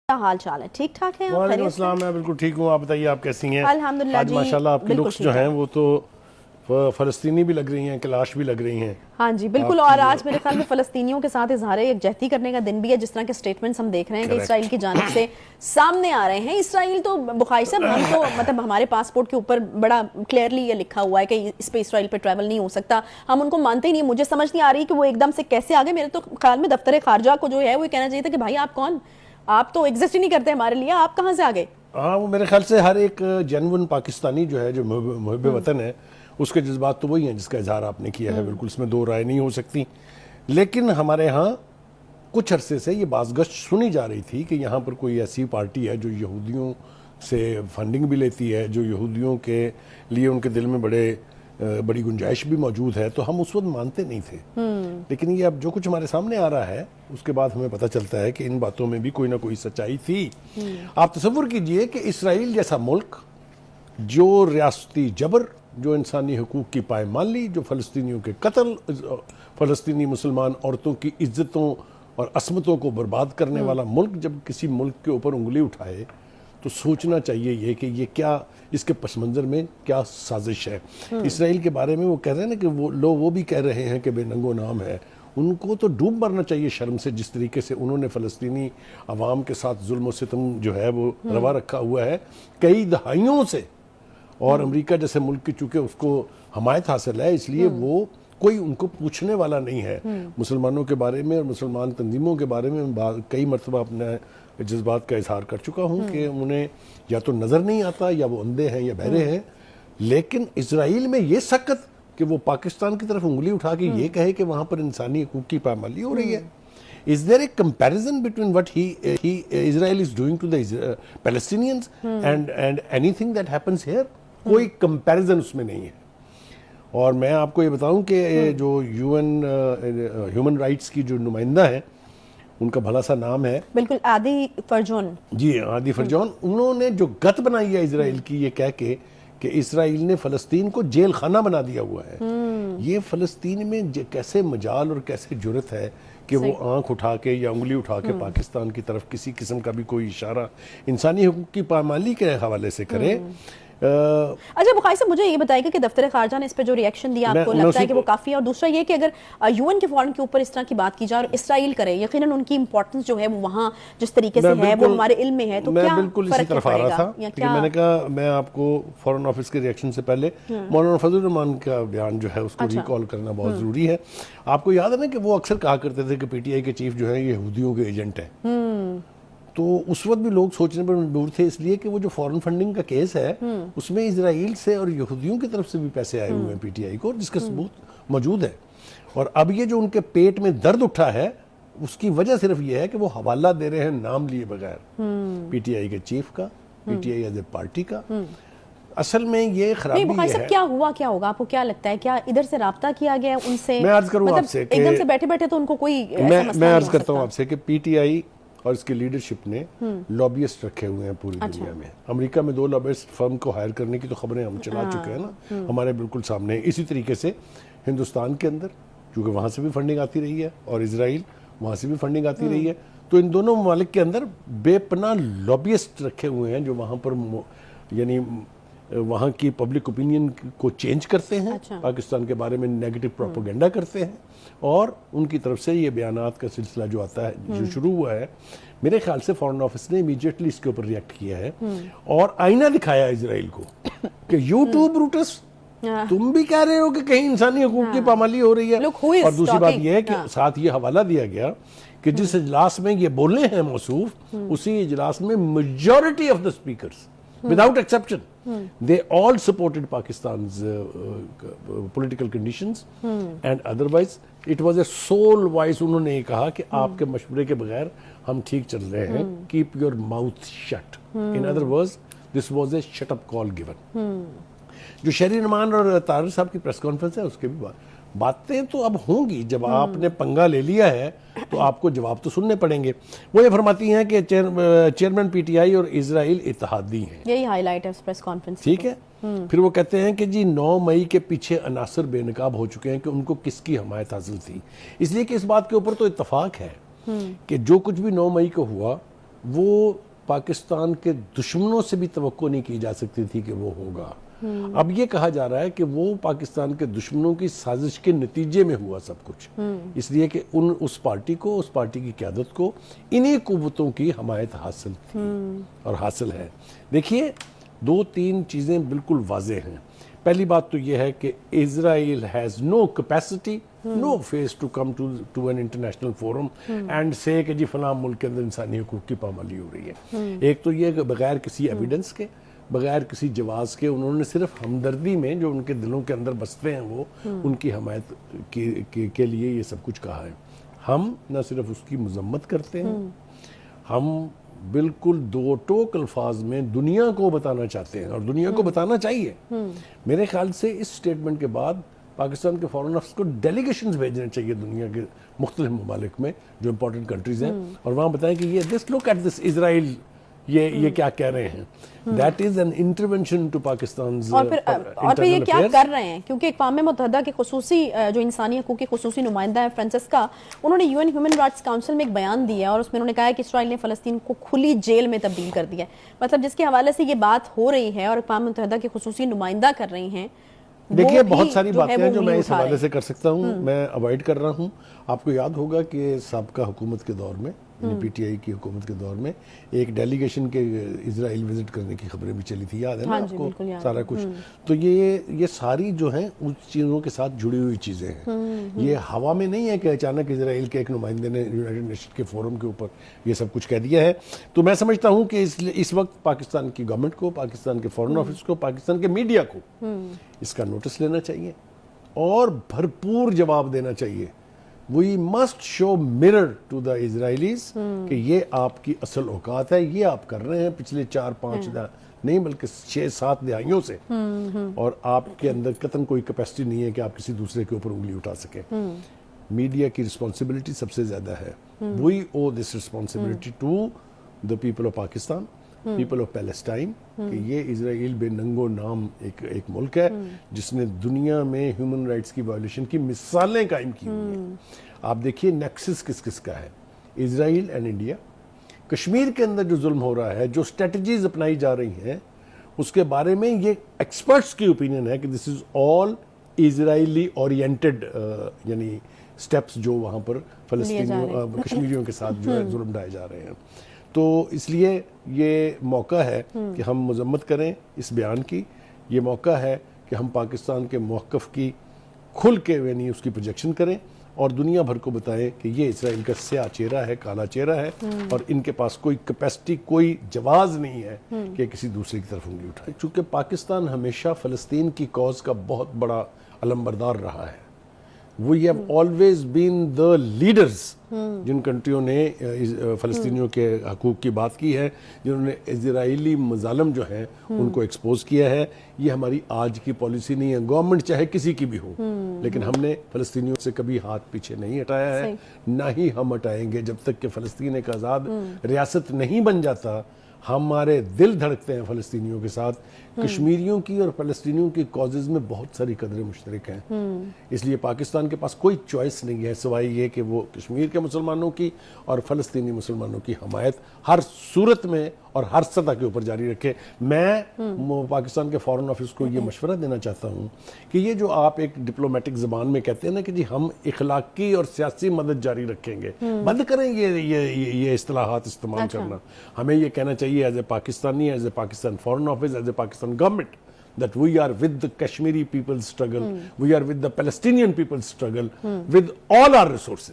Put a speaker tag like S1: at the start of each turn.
S1: کیا حال چال ہے؟ ٹھیک ٹھاک ہیں؟
S2: وعلیکم السلام، میں بالکل ٹھیک ہوں. آپ بتائیے آپ کیسی ہیں؟
S1: الحمدللہ
S2: آج
S1: جی
S2: ماشاءاللہ آپ کی
S1: بالکل
S2: لکس جو ہیں وہ تو فلسطینی بھی لگ رہی ہیں، کلاش بھی لگ رہی ہیں.
S1: ہاں جی بالکل. اور آج میرے خیال میں فلسطینیوں کے ساتھ اظہار یکجہتی کرنے کا دن بھی ہے، جس طرح کے سٹیٹمنٹس ہم دیکھ رہے ہیں کہ اسرائیل کی جانب سے سامنے آ رہے ہیں. اسرائیل تو بخاری صاحب ہم تو مطلب ہمارے پاسپورٹ کے اوپر بڑا کلیئرلی یہ لکھا ہوا ہے کہ اس پہ اسرائیل پہ ٹریول نہیں ہو سکتا. ہم ان کو مانتے ہی نہیں. مجھے سمجھ نہیں آ رہی کہ وہ ایک دم سے کیسے آگے. میرے تو خیال میں دفتر خارجہ کو جو ہے وہ کہنا چاہیے تھا کہ بھائی آپ کون؟ آپ تو ایگزسٹ ہی نہیں کرتے ہمارے لیے، آپ کہاں سے آ گئے؟
S2: ہاں، وہ میرے خیال سے ہر ایک جنون پاکستانی جو ہے، جو محب وطن ہے، اس کے جذبات تو وہی ہیں جس کا اظہار آپ نے کیا ہے. بالکل اس میں دو رائے نہیں ہو سکتی. لیکن ہمارے ہاں کچھ عرصے سے یہ بازگشت سنی جا رہی تھی کہ یہاں پر کوئی ایسی پارٹی ہے جو یہودیوں سے فنڈنگ بھی لیتی ہے، جو یہودیوں کے لیے ان کے دل میں بڑی گنجائش بھی موجود ہے. تو ہم اس وقت مانتے نہیں تھے. لیکن یہ اب جو کچھ ہمارے سامنے آ رہا ہے اس کے بعد ہمیں پتہ چلتا ہے کہ ان باتوں میں بھی کوئی نہ کوئی سچائی تھی. آپ تصور کیجئے کہ اسرائیل جیسا ملک جو ریاستی جبر، جو انسانی حقوق کی پائمالی، جو فلسطینیوں کے قتل، فلسطینی مسلمان عورتوں کی عزتوں اور عصمتوں کو برباد کرنے والا ملک، جب کسی ملک کے اوپر انگلی اٹھائے تو سوچنا چاہیے یہ کہ یہ کیا، اس کے پس منظر میں کیا سازش ہے. اسرائیل کے بارے میں وہ کہہ رہے ہیں نا کہ وہ بھی کہہ رہے ہیں کہ بے ننگ و نام ہے. ان کو تو ڈوب مرنا چاہیے شرم سے، جس طریقے سے انہوں نے فلسطینی عوام کے ساتھ ظلم و ستم جو ہے وہ روا رکھا ہوا ہے کئی دہائیوں سے. اور امریکہ جیسے ملک کی چونکہ اس کو حمایت حاصل ہے، اس لیے وہ کوئی ان کو پوچھنے والا نہیں ہے. مسلمانوں کے بارے میں اور مسلمان تنظیموں کے بارے میں کئی مرتبہ اپنے جذبات کا اظہار کر چکا ہوں کہ انہیں یا تو نظر نہیں آتا، یا وہ اندھے ہیں یا بہرے ہیں. لیکن اسرائیل میں یہ سخت کہ وہ پاکستان کی طرف انگلی اٹھا کے یہ کہے کہ وہاں پر انسانی حقوق کی پامالی ہو رہی ہے. Is there a comparison between what Israel is doing to the Palestinians and anything that happens here? کوئی کمپیریزن اس میں نہیں ہے. اور میں آپ کو یہ بتاؤں کہ جو ہیومن رائٹس کی جو نمائندہ ہے، ان کا بھلا سا نام ہے
S1: بالکل عادی فرجون.
S2: جی عادی فرجون. انہوں نے جو گت بنائی ہے اسرائیل کی، یہ کہہ کے کہ اسرائیل نے فلسطین کو جیل خانہ بنا دیا ہوا ہے. یہ فلسطین میں کیسے مجال اور کیسے جرت ہے کہ وہ آنکھ اٹھا کے یا انگلی اٹھا کے پاکستان کی طرف کسی قسم کا بھی کوئی اشارہ انسانی حقوق کی پامالی کے حوالے سے کرے.
S1: اچھا بخاری صاحب مجھے یہ بتائیے گا کہ دفتر خارجہ نے اس پہ جو ریئیکشن دیا، آپ کو لگتا ہے کہ وہ کافی ہے؟ اور دوسرا یہ کہ اگر یو این کے فورم کے اوپر اس طرح کی بات کی جائے اور اسرائیل کرے، یقیناً ان کی امپورٹنس جو ہے وہ وہاں جس طریقے سے ہے وہ ہمارے علم میں ہے، تو کیا
S2: بالکل اسی طرف آ رہا تھا کہ میں نے کہا میں آپ کو فورن آفس کے ریئیکشن سے پہلے مولانا فضل الرحمان کا بیان جو ہے اس کو ریکال کرنا بہت ضروری ہے. آپ کو یاد ہے نا کہ وہ اکثر کہا کرتے تھے کہ پی ٹی آئی کے چیف جو ہے یہ یہودیوں کے ایجنٹ ہیں. تو اس وقت بھی لوگ سوچنے پر مجبور تھے، اس لیے کہ وہ جو فورن فنڈنگ کا کیس ہے اس میں اسرائیل سے اور یہودیوں کی طرف سے بھی پیسے آئے ہوئے ہیں پی ٹی آئی کو، جس کا ثبوت موجود ہے. اور اب یہ جو ان کے پیٹ میں درد اٹھا ہے اس کی وجہ صرف یہ ہے کہ وہ حوالہ دے رہے ہیں نام لیے بغیر پی ٹی آئی کے چیف کا، P T I as a party کا. اصل میں یہ خرابی یہ ہے.
S1: کیا ہوا، کیا ہوگا؟ آپ کو کیا لگتا ہے؟ کیا ادھر سے رابطہ کیا گیا ان سے؟
S2: میں عرض کروں آپ سے کہ
S1: ایک دم سے بیٹھے بیٹھے تو ان کو کوئی
S2: میں عرض کرتا ہوں آپ سے کہ پی ٹی آئی اور اس کی لیڈرشپ نے لابیسٹ رکھے ہوئے ہیں پوری دنیا میں. امریکہ میں 2 لابیسٹ فرم کو ہائر کرنے کی تو خبریں ہم چلا چکے ہیں نا، ہمارے بالکل سامنے. اسی طریقے سے ہندوستان کے اندر چونکہ وہاں سے بھی فنڈنگ آتی رہی ہے اور اسرائیل وہاں سے بھی فنڈنگ آتی رہی ہے، تو ان دونوں ممالک کے اندر بے پناہ لابیسٹ رکھے ہوئے ہیں جو وہاں پر یعنی وہاں کی پبلک اوپینین کو چینج کرتے ہیں، پاکستان کے بارے میں نیگیٹو پروپیگنڈا کرتے ہیں. اور ان کی طرف سے یہ بیانات کا سلسلہ جو آتا ہے، جو شروع ہوا ہے، میرے خیال سے فورن آفس نے امیڈیٹلی اس کے اوپر ریئیکٹ کیا ہے اور آئینہ دکھایا اسرائیل کو کہ یو ٹو بروٹس، تم بھی کہہ رہے ہو کہ کہیں انسانی حقوق کی پامالی ہو رہی ہے. اور دوسری بات یہ ہے کہ ساتھ یہ حوالہ دیا گیا کہ جس اجلاس میں یہ بولے ہیں موصوف، اسی اجلاس میں majority of the speakers without exception they all supported Pakistan's political conditions and otherwise it was a sole voice. انہوں نے یہ کہا کہ آپ کے مشورے کے بغیر ہم ٹھیک چل رہے ہیں. keep your mouth shut. in other words this was a shut up call given. جو شہری نعمان اور طاہر صاحب کی پریس کانفرنس ہے اس کے بھی باتیں تو اب ہوں گی. جب آپ نے پنگا لے لیا ہے تو آپ کو جواب تو سننے پڑیں گے. وہ یہ فرماتی ہیں کہ چیئرمین پی ٹی آئی اور اسرائیل اتحادی ہیں.
S1: یہی ہائی لائٹ ہے اس پریس کانفرنس.
S2: ٹھیک ہے. پھر وہ کہتے ہیں کہ جی 9 مئی کے پیچھے عناصر بے نقاب ہو چکے ہیں کہ ان کو کس کی حمایت حاصل تھی. اس لیے کہ اس بات کے اوپر تو اتفاق ہے کہ جو کچھ بھی 9 مئی کو ہوا وہ پاکستان کے دشمنوں سے بھی توقع نہیں کی جا سکتی تھی کہ وہ ہوگا. اب یہ کہا جا رہا ہے کہ وہ پاکستان کے دشمنوں کی سازش کے نتیجے میں ہوا سب کچھ, اس لیے کہ اس پارٹی کو, اس پارٹی کی قیادت کو انہی قوتوں کی حمایت حاصل تھی اور حاصل ہے. دیکھیے 2-3 چیزیں بالکل واضح ہیں. پہلی بات تو یہ ہے کہ Israel has no capacity, no face to come to an international forum and سے کہ جی فلاں ملک کے اندر انسانی حقوق کی پامالی ہو رہی ہے. ایک تو یہ کہ بغیر کسی ایویڈنس کے, بغیر کسی جواز کے, انہوں نے صرف ہمدردی میں جو ان کے دلوں کے اندر بستے ہیں وہ ان کی حمایت کے لیے یہ سب کچھ کہا ہے. ہم نہ صرف اس کی مذمت کرتے ہیں, ہم بالکل 2 ٹوک الفاظ میں دنیا کو بتانا چاہتے ہیں, اور دنیا کو بتانا چاہیے. میرے خیال سے اس سٹیٹمنٹ کے بعد پاکستان کے فارن آفس کو ڈیلیگیشنز بھیجنے چاہیے دنیا کے مختلف ممالک میں جو امپورٹنٹ کنٹریز ہیں, اور وہاں بتائیں کہ یہ دس لک ایٹ دس اسرائیل, یہ کیا کہہ رہے ہیں. That is an intervention to Pakistans.
S1: اور پھر یہ کیا کر رہے ہیں, کیونکہ اقوام متحدہ کے خصوصی جو انسانی حقوق کے خصوصی نمائندہ ہے فرانسسکا, انہوں نے UN ہیومن رائٹس کاؤنسل میں ایک بیان دیا اور اس میں انہوں نے کہا ہے کہ اسرائیل نے فلسطین کو کھلی جیل میں تبدیل کر دیا ہے. مطلب جس کے حوالے سے یہ بات ہو رہی ہے اور اقوام متحدہ کے خصوصی نمائندہ کر رہی ہیں.
S2: دیکھیے بہت ساری باتیں ہیں جو میں اس حوالے سے کر سکتا ہوں, میں اوائڈ کر رہا ہوں. آپ کو یاد ہوگا کہ سابقہ حکومت کے دور میں, پی ٹی آئی کی حکومت کے دور میں ایک ڈیلیگیشن کے اسرائیل وزٹ کرنے کی خبریں بھی چلی تھی, یاد ہے نا آپ کو سارا کچھ. تو یہ ساری جو ہیں ان چیزوں کے ساتھ جڑی ہوئی چیزیں ہیں. یہ ہوا میں نہیں ہے کہ اچانک اسرائیل کے ایک نمائندے نے یونائیٹڈ نیشن کے فورم کے اوپر یہ سب کچھ کہہ دیا ہے. تو میں سمجھتا ہوں کہ اس وقت پاکستان کی گورنمنٹ کو, پاکستان کے فارن آفس کو, پاکستان کے میڈیا کو اس کا نوٹس لینا چاہیے اور بھرپور جواب دینا چاہیے. We must show mirror to the Israelis کہ یہ آپ کی اصل اوقات ہے, یہ آپ کر رہے ہیں پچھلے 4-5 نہیں بلکہ 6-7 دہائیوں سے, اور آپ کے اندر قطعاً کوئی کیپیسٹی نہیں ہے کہ آپ کسی دوسرے کے اوپر انگلی اٹھا سکیں. میڈیا کی رسپانسبلٹی سب سے زیادہ ہے. We owe this responsibility to the people of Pakistan, people of Palestine, کہ یہ اسرائیل بے ننگو نام ایک ملک ہے جس نے دنیا میں ہیومن رائٹس کی وائلیشن کی مثالیں قائم کی ہوئی ہیں. آپ دیکھیے نیکسس کس کا ہے, اسرائیل اینڈ انڈیا. کشمیر کے اندر جو ظلم ہو رہا ہے, جو اسٹریٹجیز اپنائی جا رہی ہیں, اس کے بارے میں یہ ایکسپرٹس کی اوپینین ہے کہ دس از آل اسرائیلی اورینٹڈ, یعنی سٹیپس جو وہاں پر فلسطینیوں کشمیریوں کے ساتھ جو ہے ظلم ڈھائے جا رہے ہیں. تو اس لیے یہ موقع ہے کہ ہم مذمت کریں اس بیان کی, یہ موقع ہے کہ ہم پاکستان کے موقف کی کھل کے یعنی اس کی پروجیکشن کریں اور دنیا بھر کو بتائیں کہ یہ اسرائیل کا سیاہ چہرہ ہے, کالا چہرہ ہے, اور ان کے پاس کوئی کیپیسٹی, کوئی جواز نہیں ہے کہ کسی دوسرے کی طرف انگلی اٹھائے. چونکہ پاکستان ہمیشہ فلسطین کی کاز کا بہت بڑا علمبردار رہا ہے. We have always been the leaders جن کنٹریوں نے فلسطینیوں کے حقوق کی بات کی ہے, جنہوں نے اسرائیلی مظالم جو ہیں ان کو ایکسپوز کیا ہے. یہ ہماری آج کی پالیسی نہیں ہے, گورنمنٹ چاہے کسی کی بھی ہو, لیکن ہم نے فلسطینیوں سے کبھی ہاتھ پیچھے نہیں ہٹایا ہے, نہ ہی ہم ہٹائیں گے جب تک کہ فلسطین ایک آزاد ریاست نہیں بن جاتا. ہمارے دل دھڑکتے ہیں فلسطینیوں کے ساتھ. کشمیریوں کی اور فلسطینیوں کی کازز میں بہت ساری قدریں مشترک ہیں, اس لیے پاکستان کے پاس کوئی چوائس نہیں ہے سوائے یہ کہ وہ کشمیر کے مسلمانوں کی اور فلسطینی مسلمانوں کی حمایت ہر صورت میں اور ہر سطح کے اوپر جاری رکھے. میں پاکستان کے فارن آفس کو یہ مشورہ دینا چاہتا ہوں کہ یہ جو آپ ایک ڈپلومیٹک زبان میں کہتے ہیں نا کہ جی ہم اخلاقی اور سیاسی مدد جاری رکھیں گے, بند کریں یہ اصطلاحات استعمال کرنا. ہمیں یہ کہنا چاہیے as a Pakistani, as a Pakistan foreign office, as a Pakistan government that we are with the Kashmiri people's struggle, we are with the Palestinian people's struggle with all our resources.